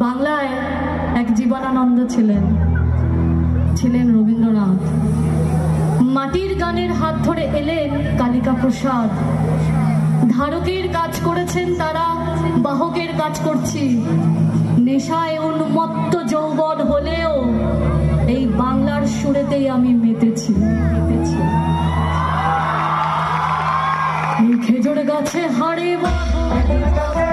বাংলায় এক জীবনানন্দ ছিলেন, ছিলেন রবীন্দ্রনাথ। মাটির গানের হাত ধরে এলেন কালিকা প্রসাদ। ধারকের কাজ করেছেন তারা, বাহকের কাজ করছি। নেশায় উন্মত্ত যৌবন হলেও এই বাংলার সুরেতেই আমি মেতেছি। এই খেজুর গাছে হাড়ে বাঁধা